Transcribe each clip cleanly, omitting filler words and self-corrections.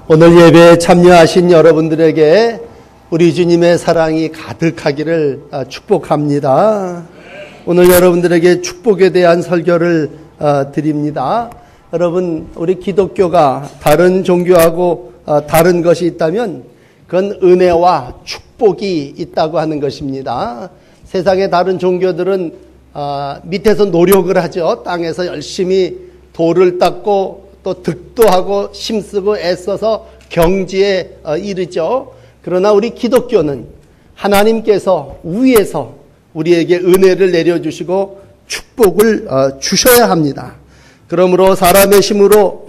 오늘 예배에 참여하신 여러분들에게 우리 주님의 사랑이 가득하기를 축복합니다. 오늘 여러분들에게 축복에 대한 설교를 드립니다. 여러분, 우리 기독교가 다른 종교하고 다른 것이 있다면 그건 은혜와 축복이 있다고 하는 것입니다. 세상의 다른 종교들은 밑에서 노력을 하죠. 땅에서 열심히 돌을 닦고 또 득도 하고 힘쓰고 애써서 경지에 이르죠. 그러나 우리 기독교는 하나님께서 위에서 우리에게 은혜를 내려주시고 축복을 주셔야 합니다. 그러므로 사람의 힘으로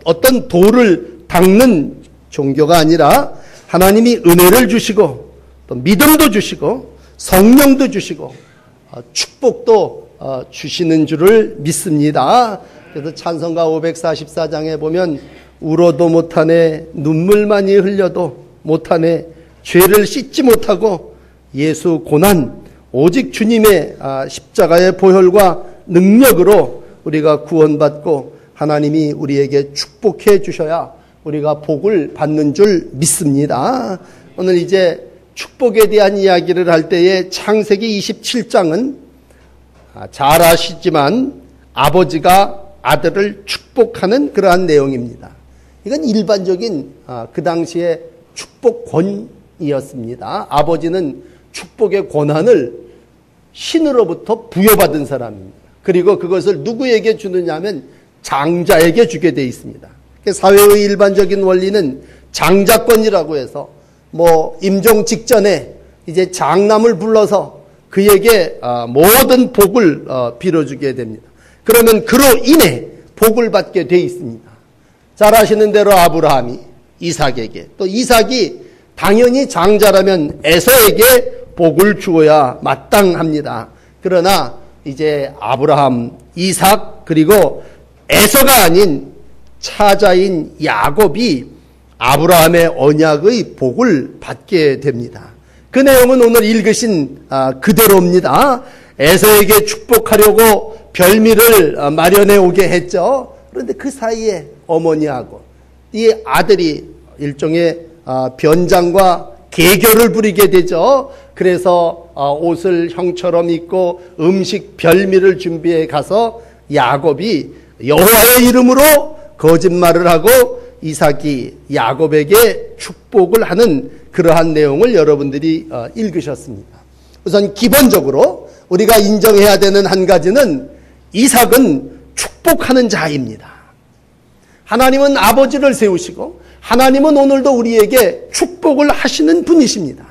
어떤 돌을 닦는 종교가 아니라 하나님이 은혜를 주시고 또 믿음도 주시고 성령도 주시고 축복도 주시는 줄을 믿습니다. 그래서 찬송가 544장에 보면 울어도 못하네, 눈물만이 흘려도 못하네, 죄를 씻지 못하고 예수 고난 오직 주님의 십자가의 보혈과 능력으로 우리가 구원받고 하나님이 우리에게 축복해 주셔야 우리가 복을 받는 줄 믿습니다. 오늘 이제 축복에 대한 이야기를 할 때에 창세기 27장은 잘 아시지만 아버지가 아들을 축복하는 그러한 내용입니다. 이건 일반적인 그 당시의 축복권이었습니다. 아버지는 축복의 권한을 신으로부터 부여받은 사람입니다. 그리고 그것을 누구에게 주느냐 하면 장자에게 주게 되어 있습니다. 사회의 일반적인 원리는 장자권이라고 해서 임종 직전에 이제 장남을 불러서 그에게 모든 복을 빌어주게 됩니다. 그러면 그로 인해 복을 받게 되어 있습니다. 잘 아시는 대로 아브라함이 이삭에게, 또 이삭이 당연히 장자라면 에서에게 복을 주어야 마땅합니다. 그러나 이제 아브라함, 이삭, 그리고 에서가 아닌 차자인 야곱이 아브라함의 언약의 복을 받게 됩니다. 그 내용은 오늘 읽으신 그대로입니다. 에서에게 축복하려고 별미를 마련해 오게 했죠. 그런데 그 사이에 어머니하고 이 아들이 일종의 변장과 개교를 부리게 되죠. 그래서 옷을 형처럼 입고 음식 별미를 준비해 가서 야곱이 여호와의 이름으로 거짓말을 하고 이삭이 야곱에게 축복을 하는 그러한 내용을 여러분들이 읽으셨습니다. 우선 기본적으로 우리가 인정해야 되는 한 가지는 이삭은 축복하는 자입니다. 하나님은 아버지를 세우시고 하나님은 오늘도 우리에게 축복을 하시는 분이십니다.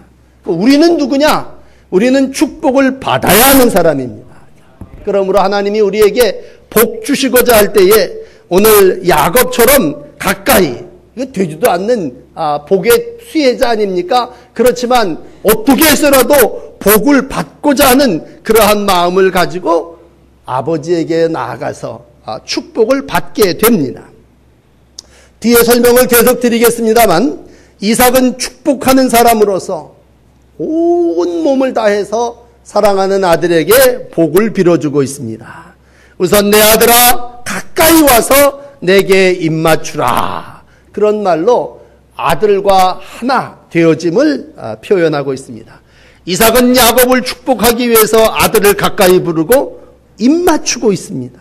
우리는 누구냐? 우리는 축복을 받아야 하는 사람입니다. 그러므로 하나님이 우리에게 복 주시고자 할 때에 오늘 야곱처럼 가까이, 이거 되지도 않는 복의 수혜자 아닙니까? 그렇지만 어떻게 해서라도 복을 받고자 하는 그러한 마음을 가지고 아버지에게 나아가서 축복을 받게 됩니다. 뒤에 설명을 계속 드리겠습니다만 이삭은 축복하는 사람으로서 온 몸을 다해서 사랑하는 아들에게 복을 빌어주고 있습니다. 우선 내 아들아 가까이 와서 내게 입맞추라. 그런 말로 아들과 하나 되어짐을 표현하고 있습니다. 이삭은 야곱을 축복하기 위해서 아들을 가까이 부르고 입맞추고 있습니다.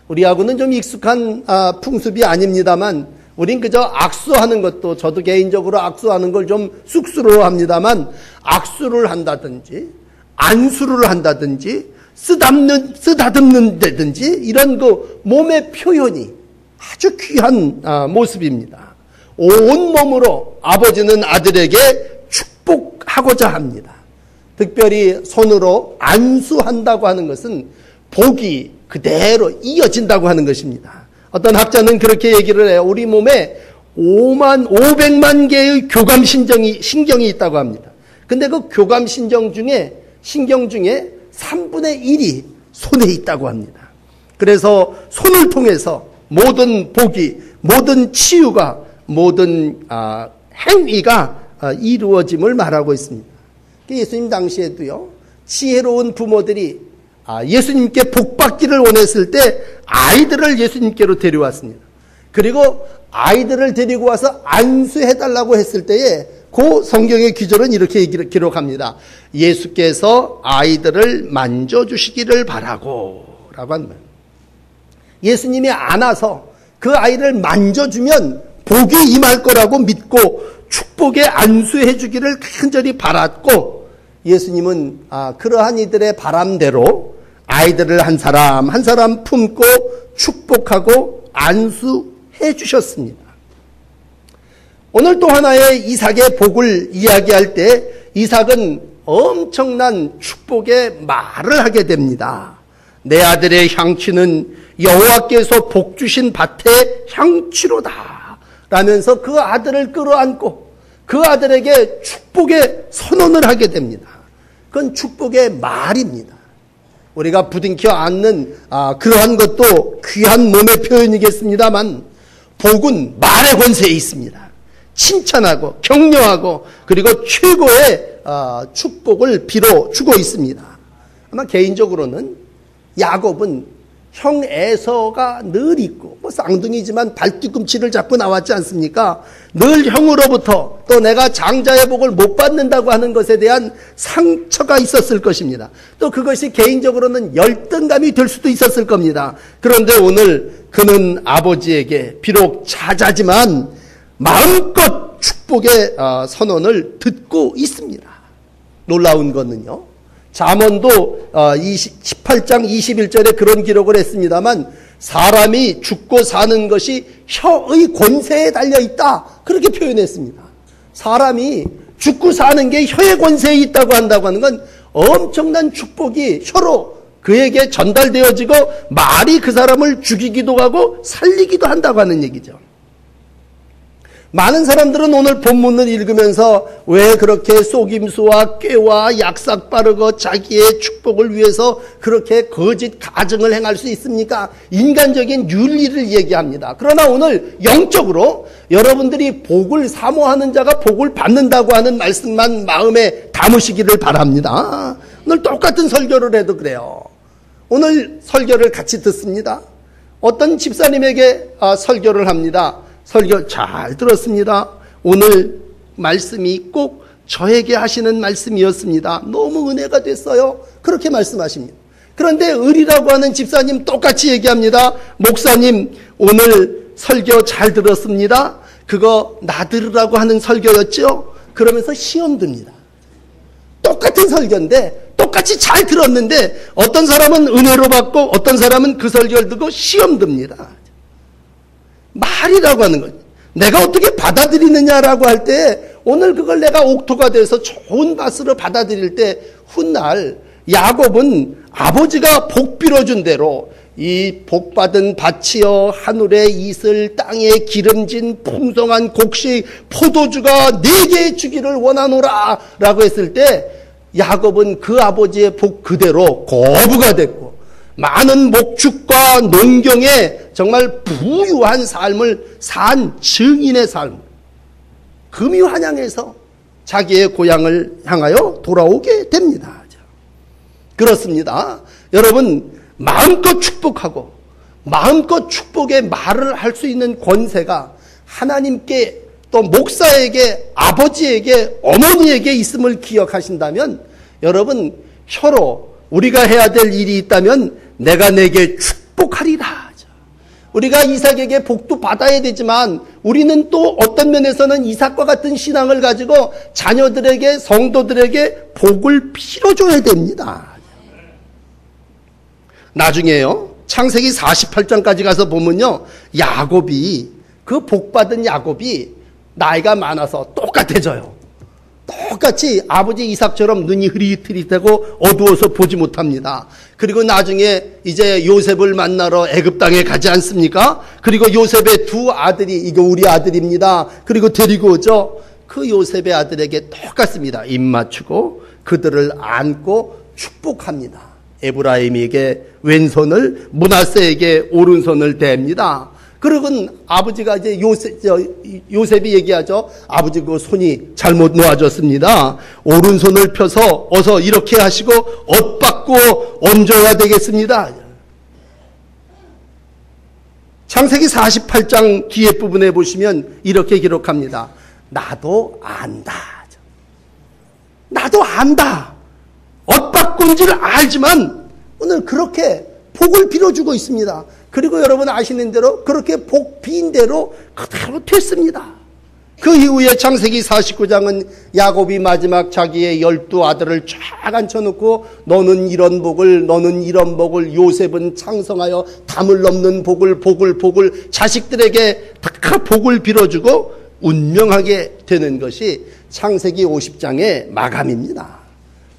우리하고는 좀 익숙한 풍습이 아닙니다만 우린 그저 악수하는 것도 저도 개인적으로 악수하는 걸 좀 쑥스러워합니다만 악수를 한다든지 안수를 한다든지 쓰다듬는다든지 이런 그 몸의 표현이 아주 귀한 모습입니다. 온 몸으로 아버지는 아들에게 축복하고자 합니다. 특별히 손으로 안수한다고 하는 것은 복이 그대로 이어진다고 하는 것입니다. 어떤 학자는 그렇게 얘기를 해요. 우리 몸에 500만 개의 교감신경이 있다고 합니다. 근데 그 교감신경 중에 3분의 1이 손에 있다고 합니다. 그래서 손을 통해서 모든 복이, 모든 치유가, 모든 행위가 이루어짐을 말하고 있습니다. 예수님 당시에도요, 지혜로운 부모들이 예수님께 복 받기를 원했을 때 아이들을 예수님께로 데려왔습니다. 그리고 아이들을 데리고 와서 안수해달라고 했을 때에 그 성경의 기절은 이렇게 기록합니다. 예수께서 아이들을 만져주시기를 바라고 라고 하는 거예요. 예수님이 안아서 그 아이를 만져주면 복이 임할 거라고 믿고 축복에 안수해 주기를 간절히 바랐고, 예수님은 그러한 이들의 바람대로 아이들을 한 사람 한 사람 품고 축복하고 안수해 주셨습니다. 오늘 또 하나의 이삭의 복을 이야기할 때 이삭은 엄청난 축복의 말을 하게 됩니다. 내 아들의 향취는 여호와께서 복 주신 밭의 향취로다 라면서 그 아들을 끌어안고 그 아들에게 축복의 선언을 하게 됩니다. 그건 축복의 말입니다. 우리가 부둥켜 안는 그러한 것도 귀한 몸의 표현이겠습니다만, 복은 말의 권세에 있습니다. 칭찬하고 격려하고 그리고 최고의 축복을 빌어주고 있습니다. 아마 개인적으로는 야곱은 형 에서가 늘 있고, 쌍둥이지만 발뒤꿈치를 잡고 나왔지 않습니까? 늘 형으로부터 또 내가 장자의 복을 못 받는다고 하는 것에 대한 상처가 있었을 것입니다. 또 그것이 개인적으로는 열등감이 될 수도 있었을 겁니다. 그런데 오늘 그는 아버지에게 비록 자자지만 마음껏 축복의 선언을 듣고 있습니다. 놀라운 것은요, 잠언도 18장 21절에 그런 기록을 했습니다만, 사람이 죽고 사는 것이 혀의 권세에 달려있다, 그렇게 표현했습니다. 사람이 죽고 사는 게 혀의 권세에 있다고 한다고 하는 건 엄청난 축복이 혀로 그에게 전달되어지고 말이 그 사람을 죽이기도 하고 살리기도 한다고 하는 얘기죠. 많은 사람들은 오늘 본문을 읽으면서 왜 그렇게 속임수와 꾀와 약삭 빠르고 자기의 축복을 위해서 그렇게 거짓 가정을 행할 수 있습니까? 인간적인 윤리를 얘기합니다. 그러나 오늘 영적으로 여러분들이 복을 사모하는 자가 복을 받는다고 하는 말씀만 마음에 담으시기를 바랍니다. 오늘 똑같은 설교를 해도 그래요. 오늘 설교를 같이 듣습니다. 어떤 집사님에게 설교를 합니다. 설교 잘 들었습니다. 오늘 말씀이 꼭 저에게 하시는 말씀이었습니다. 너무 은혜가 됐어요. 그렇게 말씀하십니다. 그런데 을이라고 하는 집사님 똑같이 얘기합니다. 목사님, 오늘 설교 잘 들었습니다. 그거 나들으라고 하는 설교였죠? 그러면서 시험 듭니다. 똑같은 설교인데 똑같이 잘 들었는데 어떤 사람은 은혜로 받고 어떤 사람은 그 설교를 듣고 시험 듭니다. 말이라고 하는 거죠. 내가 어떻게 받아들이느냐라고 할 때, 오늘 그걸 내가 옥토가 돼서 좋은 밭으로 받아들일 때, 훗날 야곱은 아버지가 복 빌어준 대로 이 복받은 밭이여 하늘의 이슬 땅에 기름진 풍성한 곡식 포도주가 네게 주기를 원하노라 라고 했을 때, 야곱은 그 아버지의 복 그대로 거부가 됐고 많은 목축과 농경에 정말 부유한 삶을 산 증인의 삶, 금유한양에서 자기의 고향을 향하여 돌아오게 됩니다. 그렇습니다. 여러분, 마음껏 축복하고 마음껏 축복의 말을 할 수 있는 권세가 하나님께 또 목사에게, 아버지에게, 어머니에게 있음을 기억하신다면, 여러분, 혀로 우리가 해야 될 일이 있다면 내가 내게 축복하리라. 우리가 이삭에게 복도 받아야 되지만 우리는 또 어떤 면에서는 이삭과 같은 신앙을 가지고 자녀들에게, 성도들에게 복을 빌어줘야 됩니다. 나중에요, 창세기 48장까지 가서 보면요, 야곱이, 그 복받은 야곱이 나이가 많아서 똑같아져요. 똑같이 아버지 이삭처럼 눈이 흐릿흐릿하고 어두워서 보지 못합니다. 그리고 나중에 이제 요셉을 만나러 애굽 땅에 가지 않습니까? 그리고 요셉의 두 아들이, 이거 우리 아들입니다. 그리고 데리고 오죠. 그 요셉의 아들에게 똑같습니다. 입 맞추고 그들을 안고 축복합니다. 에브라임에게 왼손을, 므낫세에게 오른손을 댑니다. 그러곤 아버지가 이제 요셉이 얘기하죠. 아버지 그 손이 잘못 놓아졌습니다. 오른손을 펴서 어서 이렇게 하시고 엇받고 얹어야 되겠습니다. 창세기 48장 뒤에 부분에 보시면 이렇게 기록합니다. 나도 안다. 나도 안다. 엇바꾼지를 알지만 오늘 그렇게 복을 빌어주고 있습니다. 그리고 여러분 아시는 대로 그렇게 복 빈 대로 그대로 됐습니다. 그 이후에 창세기 49장은 야곱이 마지막 자기의 12아들을 쫙 앉혀놓고 너는 이런 복을 너는 이런 복을 요셉은 창성하여 담을 넘는 복을 자식들에게 다 복을 빌어주고 운명하게 되는 것이 창세기 50장의 마감입니다.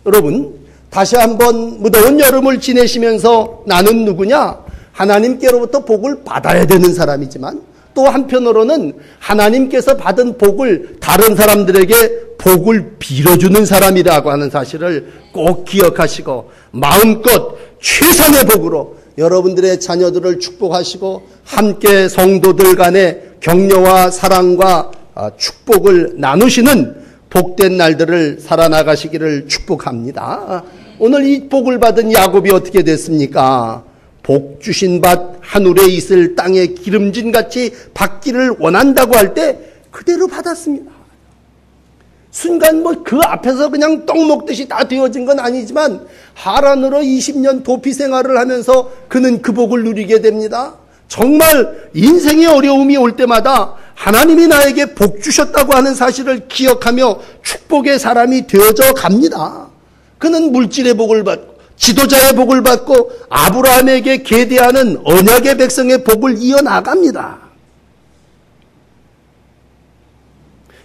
여러분 다시 한번 무더운 여름을 지내시면서 나는 누구냐? 하나님께로부터 복을 받아야 되는 사람이지만 또 한편으로는 하나님께서 받은 복을 다른 사람들에게 복을 빌어주는 사람이라고 하는 사실을 꼭 기억하시고 마음껏 최선의 복으로 여러분들의 자녀들을 축복하시고 함께 성도들 간의 격려와 사랑과 축복을 나누시는 복된 날들을 살아나가시기를 축복합니다. 오늘 이 복을 받은 야곱이 어떻게 됐습니까? 복 주신 밭 하늘에 있을 땅에 기름진 같이 받기를 원한다고 할 때 그대로 받았습니다. 순간 그 앞에서 그냥 떡 먹듯이 다 되어진 건 아니지만 하란으로 20년 도피 생활을 하면서 그는 그 복을 누리게 됩니다. 정말 인생의 어려움이 올 때마다 하나님이 나에게 복 주셨다고 하는 사실을 기억하며 축복의 사람이 되어져 갑니다. 그는 물질의 복을 받고 지도자의 복을 받고 아브라함에게 계대하는 언약의 백성의 복을 이어나갑니다.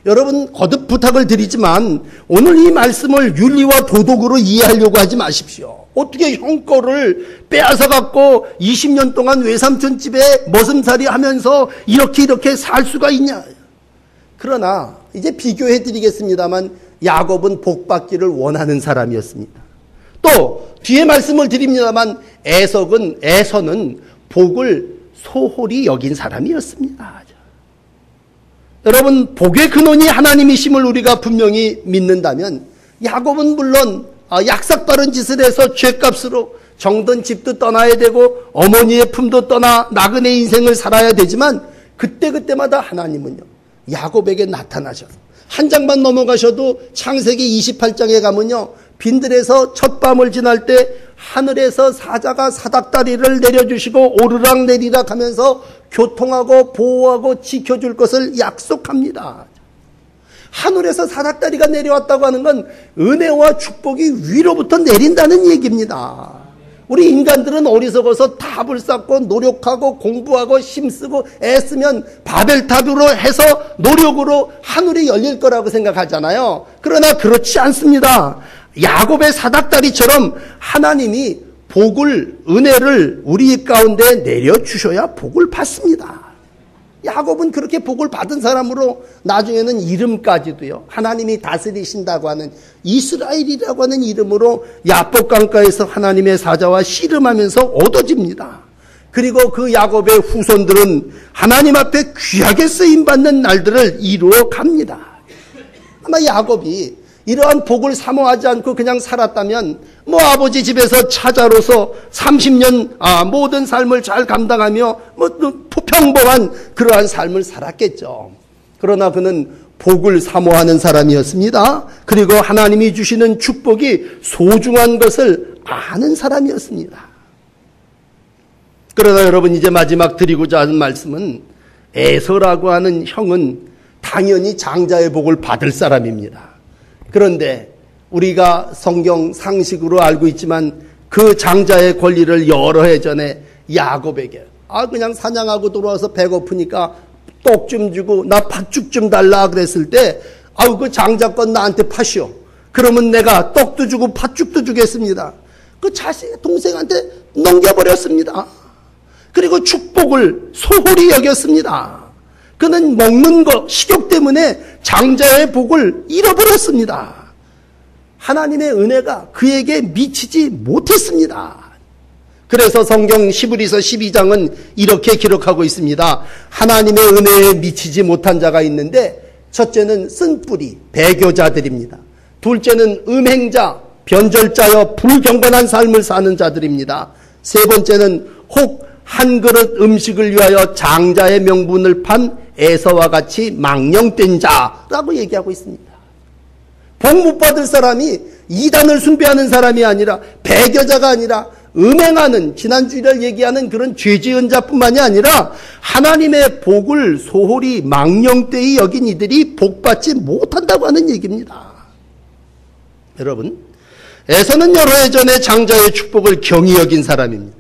여러분 거듭 부탁을 드리지만 오늘 이 말씀을 윤리와 도덕으로 이해하려고 하지 마십시오. 어떻게 형 거를 빼앗아 갖고 20년 동안 외삼촌 집에 머슴살이 하면서 이렇게 살 수가 있냐. 그러나 이제 비교해 드리겠습니다만 야곱은 복 받기를 원하는 사람이었습니다. 또 뒤에 말씀을 드립니다만 에서는 복을 소홀히 여긴 사람이었습니다. 여러분 복의 근원이 하나님이심을 우리가 분명히 믿는다면 야곱은 물론 약삭빠른 짓을 해서 죗값으로 정든 집도 떠나야 되고 어머니의 품도 떠나 나그네 인생을 살아야 되지만 그때마다 하나님은요 야곱에게 나타나셔서 한 장만 넘어가셔도 창세기 28장에 가면요 빈들에서 첫 밤을 지날 때 하늘에서 사자가 사닥다리를 내려주시고 오르락 내리락 하면서 교통하고 보호하고 지켜줄 것을 약속합니다. 하늘에서 사닥다리가 내려왔다고 하는 건 은혜와 축복이 위로부터 내린다는 얘기입니다. 우리 인간들은 어리석어서 답을 쌓고 노력하고 공부하고 힘쓰고 애쓰면 바벨탑으로 해서 노력으로 하늘이 열릴 거라고 생각하잖아요. 그러나 그렇지 않습니다. 야곱의 사닥다리처럼 하나님이 복을, 은혜를 우리 가운데 내려주셔야 복을 받습니다. 야곱은 그렇게 복을 받은 사람으로 나중에는 이름까지도요. 하나님이 다스리신다고 하는 이스라엘이라고 하는 이름으로 야복 강가에서 하나님의 사자와 씨름하면서 얻어집니다. 그리고 그 야곱의 후손들은 하나님 앞에 귀하게 쓰임받는 날들을 이루어 갑니다. 아마 야곱이 이러한 복을 사모하지 않고 그냥 살았다면 아버지 집에서 차자로서 30년 모든 삶을 잘 감당하며 평범한 그러한 삶을 살았겠죠. 그러나 그는 복을 사모하는 사람이었습니다. 그리고 하나님이 주시는 축복이 소중한 것을 아는 사람이었습니다. 그러나 여러분 이제 마지막 드리고자 하는 말씀은 에서라고 하는 형은 당연히 장자의 복을 받을 사람입니다. 그런데 우리가 성경 상식으로 알고 있지만 그 장자의 권리를 여러 해 전에 야곱에게 그냥 사냥하고 돌아와서 배고프니까 떡 좀 주고 나 팥죽 좀 달라 그랬을 때 그 장자권 나한테 파시오. 그러면 내가 떡도 주고 팥죽도 주겠습니다. 그 자식 동생한테 넘겨버렸습니다. 그리고 축복을 소홀히 여겼습니다. 그는 먹는 것, 식욕 때문에 장자의 복을 잃어버렸습니다. 하나님의 은혜가 그에게 미치지 못했습니다. 그래서 성경 히브리서 12장은 이렇게 기록하고 있습니다. 하나님의 은혜에 미치지 못한 자가 있는데 첫째는 쓴뿌리, 배교자들입니다. 둘째는 음행자, 변절자여 불경건한 삶을 사는 자들입니다. 세 번째는 혹 한 그릇 음식을 위하여 장자의 명분을 판 에서와 같이 망령된 자라고 얘기하고 있습니다. 복 못 받을 사람이 이단을 숭배하는 사람이 아니라 배교자가 아니라 음행하는, 지난주일을 얘기하는 그런 죄 지은 자뿐만이 아니라 하나님의 복을 소홀히 망령되이 여긴 이들이 복받지 못한다고 하는 얘기입니다. 여러분, 에서는 여러 해 전에 장자의 축복을 경히 여긴 사람입니다.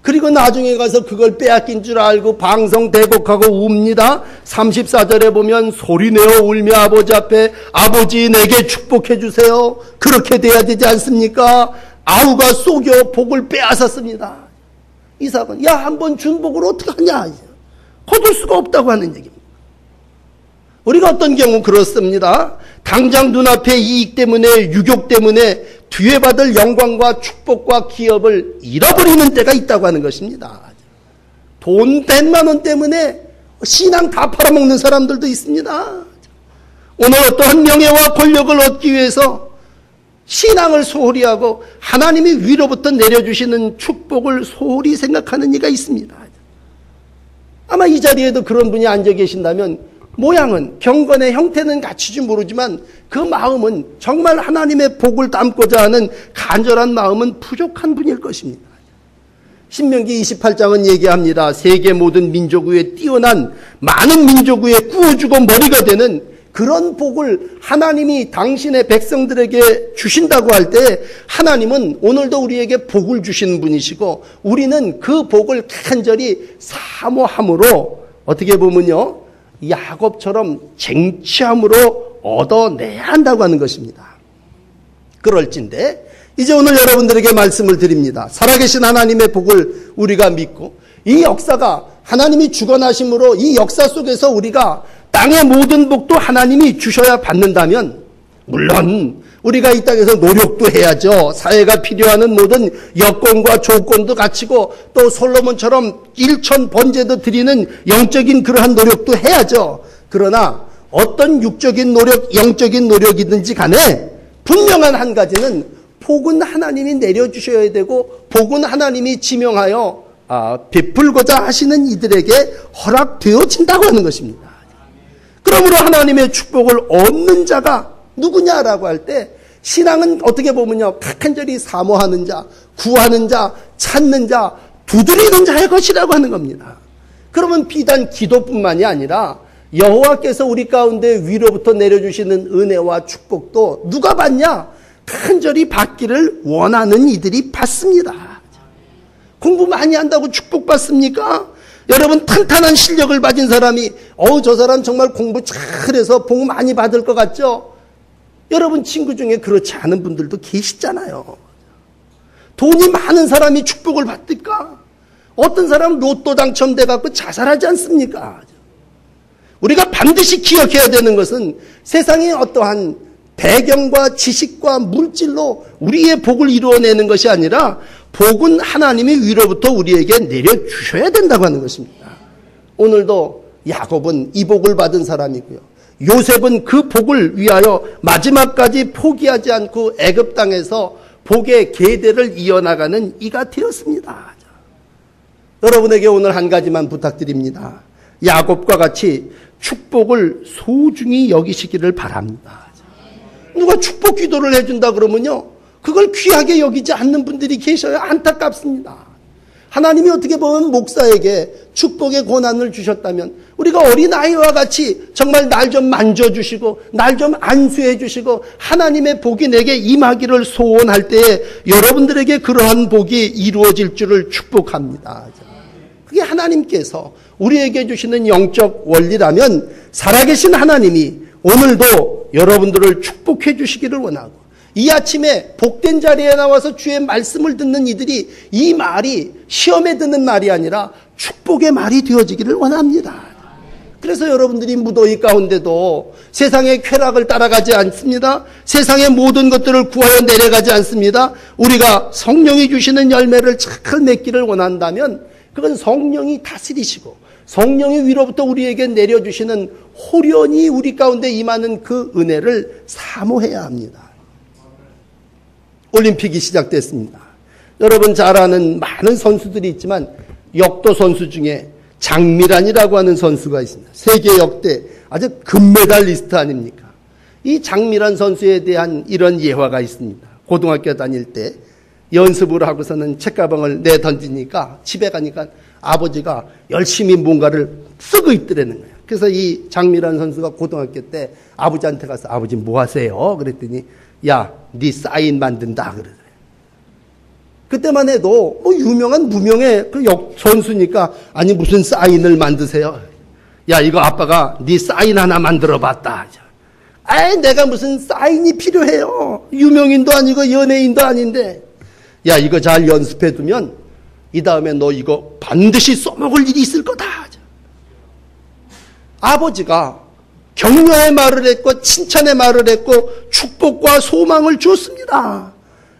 그리고 나중에 가서 그걸 빼앗긴 줄 알고 방성대곡하고 웁니다. 34절에 보면 소리내어 울며 아버지 앞에 아버지 내게 축복해 주세요. 그렇게 돼야 되지 않습니까? 아우가 속여 복을 빼앗았습니다. 이삭은 야, 한번 준 복을 어떻게 하냐, 거둘 수가 없다고 하는 얘기입니다. 우리가 어떤 경우 그렇습니다. 당장 눈앞에 이익 때문에, 유욕 때문에 뒤에 받을 영광과 축복과 기업을 잃어버리는 때가 있다고 하는 것입니다. 돈 100만 원 때문에 신앙 다 팔아먹는 사람들도 있습니다. 오늘 어떠한 명예와 권력을 얻기 위해서 신앙을 소홀히 하고 하나님이 위로부터 내려주시는 축복을 소홀히 생각하는 이가 있습니다. 아마 이 자리에도 그런 분이 앉아 계신다면 모양은, 경건의 형태는 갖추지 모르지만 그 마음은, 정말 하나님의 복을 담고자 하는 간절한 마음은 부족한 분일 것입니다. 신명기 28장은 얘기합니다. 세계 모든 민족 위에 뛰어난 많은 민족 위에 꾸어주고 머리가 되는 그런 복을 하나님이 당신의 백성들에게 주신다고 할 때 하나님은 오늘도 우리에게 복을 주시는 분이시고 우리는 그 복을 간절히 사모함으로 어떻게 보면요, 야곱처럼 쟁취함으로 얻어내야 한다고 하는 것입니다. 그럴진데 이제 오늘 여러분들에게 말씀을 드립니다. 살아계신 하나님의 복을 우리가 믿고 이 역사가 하나님이 주관하심으로 이 역사 속에서 우리가 땅의 모든 복도 하나님이 주셔야 받는다면, 물론 우리가 이 땅에서 노력도 해야죠. 사회가 필요하는 모든 여건과 조건도 갖추고 또 솔로몬처럼 일천 번제도 드리는 영적인 그러한 노력도 해야죠. 그러나 어떤 육적인 노력, 영적인 노력이든지 간에 분명한 한 가지는 복은 하나님이 내려주셔야 되고 복은 하나님이 지명하여 베풀고자 하시는 이들에게 허락되어진다고 하는 것입니다. 그러므로 하나님의 축복을 얻는 자가 누구냐라고 할 때 신앙은 어떻게 보면요, 간절히 사모하는 자, 구하는 자, 찾는 자, 두드리는 자의 것이라고 하는 겁니다. 그러면 비단 기도뿐만이 아니라 여호와께서 우리 가운데 위로부터 내려주시는 은혜와 축복도 누가 받냐? 간절히 받기를 원하는 이들이 받습니다. 공부 많이 한다고 축복받습니까? 여러분, 탄탄한 실력을 가진 사람이 저 사람 정말 공부 잘해서 복 많이 받을 것 같죠? 여러분 친구 중에 그렇지 않은 분들도 계시잖아요. 돈이 많은 사람이 축복을 받을까? 어떤 사람은 로또 당첨돼 갖고 자살하지 않습니까? 우리가 반드시 기억해야 되는 것은 세상의 어떠한 배경과 지식과 물질로 우리의 복을 이루어내는 것이 아니라 복은 하나님이 위로부터 우리에게 내려주셔야 된다고 하는 것입니다. 오늘도 야곱은 이 복을 받은 사람이고요. 요셉은 그 복을 위하여 마지막까지 포기하지 않고 애굽 땅에서 복의 계대를 이어나가는 이가 되었습니다. 여러분에게 오늘 한 가지만 부탁드립니다. 야곱과 같이 축복을 소중히 여기시기를 바랍니다. 누가 축복 기도를 해준다 그러면요, 그걸 귀하게 여기지 않는 분들이 계셔요. 안타깝습니다. 하나님이 어떻게 보면 목사에게 축복의 권한을 주셨다면 우리가 어린아이와 같이 정말 날 좀 만져주시고 날 좀 안수해 주시고 하나님의 복이 내게 임하기를 소원할 때에 여러분들에게 그러한 복이 이루어질 줄을 축복합니다. 그게 하나님께서 우리에게 주시는 영적 원리라면 살아계신 하나님이 오늘도 여러분들을 축복해 주시기를 원하고, 이 아침에 복된 자리에 나와서 주의 말씀을 듣는 이들이 이 말이 시험에 드는 말이 아니라 축복의 말이 되어지기를 원합니다. 그래서 여러분들이 무더위 가운데도 세상의 쾌락을 따라가지 않습니다. 세상의 모든 것들을 구하여 내려가지 않습니다. 우리가 성령이 주시는 열매를 잘 맺기를 원한다면 그건 성령이 다스리시고 성령이 위로부터 우리에게 내려주시는 호련히 우리 가운데 임하는 그 은혜를 사모해야 합니다. 올림픽이 시작됐습니다. 여러분 잘 아는 많은 선수들이 있지만 역도 선수 중에 장미란이라고 하는 선수가 있습니다. 세계 역대 아주 금메달리스트 아닙니까? 이 장미란 선수에 대한 이런 예화가 있습니다. 고등학교 다닐 때 연습을 하고서는 책가방을 내던지니까 집에 가니까 아버지가 열심히 뭔가를 쓰고 있더라는 거예요. 그래서 이 장미란 선수가 고등학교 때 아버지한테 가서 아버지 뭐 하세요? 그랬더니 야, 네 사인 만든다 그러더래요. 그때만 해도 뭐 유명한 무명의 그 선수니까 아니 무슨 사인을 만드세요? 야, 이거 아빠가 네 사인 하나 만들어 봤다. 아이, 내가 무슨 사인이 필요해요. 유명인도 아니고 연예인도 아닌데. 야, 이거 잘 연습해 두면 이 다음에 너 이거 반드시 써먹을 일이 있을 거다. 아버지가 격려의 말을 했고 칭찬의 말을 했고 축복과 소망을 줬습니다.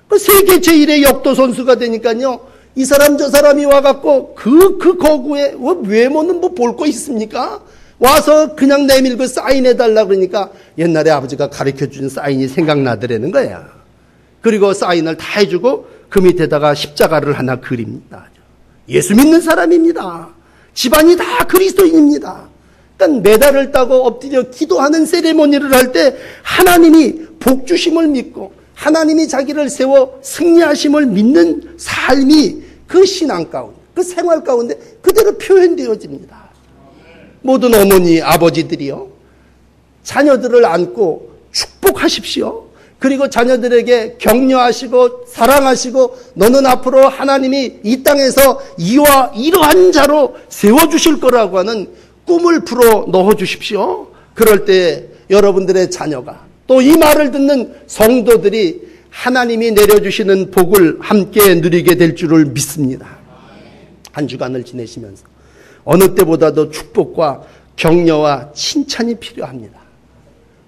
그 세계 제1의 역도 선수가 되니까요. 이 사람 저 사람이 와갖고 그 거구에 외모는 뭐 볼 거 있습니까? 와서 그냥 내밀고 사인해달라 그러니까 옛날에 아버지가 가르쳐준 사인이 생각나더라는 거야. 그리고 사인을 다 해주고 그 밑에다가 십자가를 하나 그립니다. 예수 믿는 사람입니다. 집안이 다 그리스도인입니다. 그러니까 메달을 따고 엎드려 기도하는 세레모니를 할 때 하나님이 복 주심을 믿고 하나님이 자기를 세워 승리하심을 믿는 삶이 그 신앙 가운데, 그 생활 가운데 그대로 표현되어집니다. 모든 어머니, 아버지들이요. 자녀들을 안고 축복하십시오. 그리고 자녀들에게 격려하시고 사랑하시고 너는 앞으로 하나님이 이 땅에서 이와 이러한 자로 세워주실 거라고 하는 꿈을 풀어 넣어주십시오. 그럴 때 여러분들의 자녀가 또 이 말을 듣는 성도들이 하나님이 내려주시는 복을 함께 누리게 될 줄을 믿습니다. 한 주간을 지내시면서 어느 때보다도 축복과 격려와 칭찬이 필요합니다.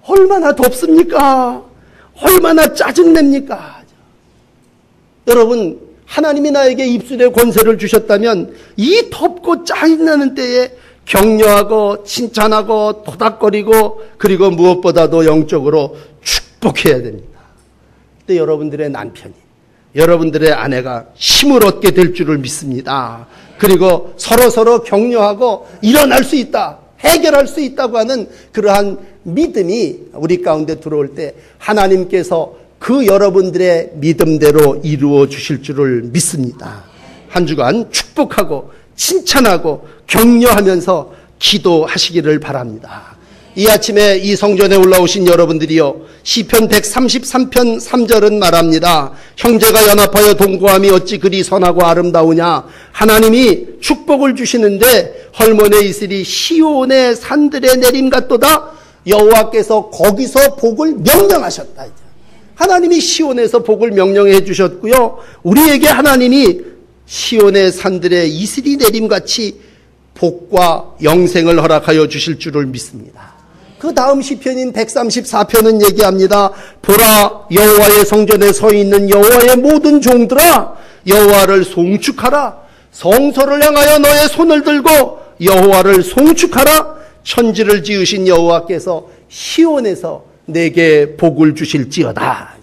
얼마나 덥습니까? 얼마나 짜증냅니까? 여러분, 하나님이 나에게 입술의 권세를 주셨다면 이 덥고 짜증나는 때에 격려하고 칭찬하고 토닥거리고 그리고 무엇보다도 영적으로 축복해야 됩니다. 그때 여러분들의 남편이, 여러분들의 아내가 힘을 얻게 될 줄을 믿습니다. 그리고 서로 격려하고 일어날 수 있다, 해결할 수 있다고 하는 그러한 믿음이 우리 가운데 들어올 때 하나님께서 그 여러분들의 믿음대로 이루어 주실 줄을 믿습니다. 한 주간 축복하고 칭찬하고 격려하면서 기도하시기를 바랍니다. 이 아침에 이 성전에 올라오신 여러분들이요, 시편 133편 3절은 말합니다. 형제가 연합하여 동거함이 어찌 그리 선하고 아름다우냐. 하나님이 축복을 주시는데 헐몬에 있으리 시온의 산들의 내림 같도다. 여호와께서 거기서 복을 명령하셨다. 하나님이 시온에서 복을 명령해 주셨고요, 우리에게 하나님이 시온의 산들의 이슬이 내림같이 복과 영생을 허락하여 주실 줄을 믿습니다. 그 다음 시편인 134편은 얘기합니다. 보라, 여호와의 성전에 서 있는 여호와의 모든 종들아, 여호와를 송축하라. 성소를 향하여 너의 손을 들고 여호와를 송축하라. 천지를 지으신 여호와께서 시온에서 내게 복을 주실지어다.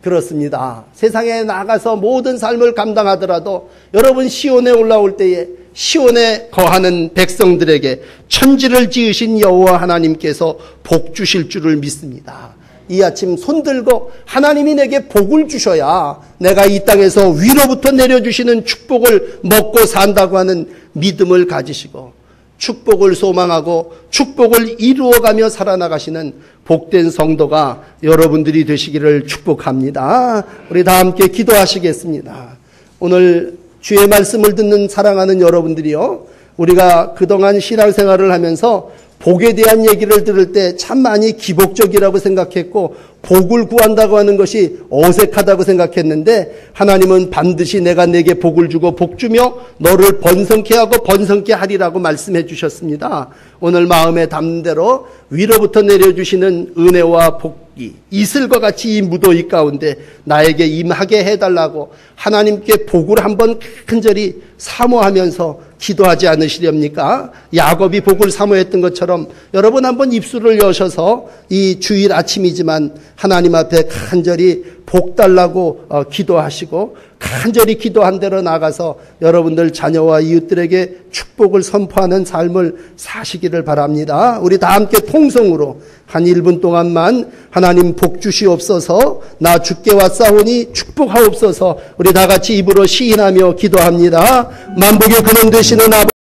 그렇습니다. 세상에 나가서 모든 삶을 감당하더라도 여러분 시온에 올라올 때에 시온에 거하는 백성들에게 천지를 지으신 여호와 하나님께서 복 주실 줄을 믿습니다. 이 아침 손들고 하나님이 내게 복을 주셔야 내가 이 땅에서 위로부터 내려주시는 축복을 먹고 산다고 하는 믿음을 가지시고 축복을 소망하고 축복을 이루어가며 살아나가시는 복된 성도가 여러분들이 되시기를 축복합니다. 우리 다 함께 기도하시겠습니다. 오늘 주의 말씀을 듣는 사랑하는 여러분들이요, 우리가 그동안 신앙생활을 하면서 복에 대한 얘기를 들을 때 참 많이 기복적이라고 생각했고 복을 구한다고 하는 것이 어색하다고 생각했는데 하나님은 반드시 내가 내게 복을 주고 복 주며 너를 번성케 하고 번성케 하리라고 말씀해 주셨습니다. 오늘 마음에 담는 대로 위로부터 내려주시는 은혜와 복이 이슬과 같이 이 무더위 가운데 나에게 임하게 해달라고 하나님께 복을 한번 간절히 사모하면서 기도하지 않으시렵니까? 야곱이 복을 사모했던 것처럼 여러분 한번 입술을 여셔서 이 주일 아침이지만 하나님 앞에 간절히 복 달라고 기도하시고 간절히 기도한 대로 나가서 여러분들 자녀와 이웃들에게 축복을 선포하는 삶을 사시기를 바랍니다. 우리 다 함께 통성으로 한 1분 동안만 하나님 복 주시옵소서, 나 주께 왔사오니 축복하옵소서, 우리 다 같이 입으로 시인하며 기도합니다. 만복의 근원 되시는 아버지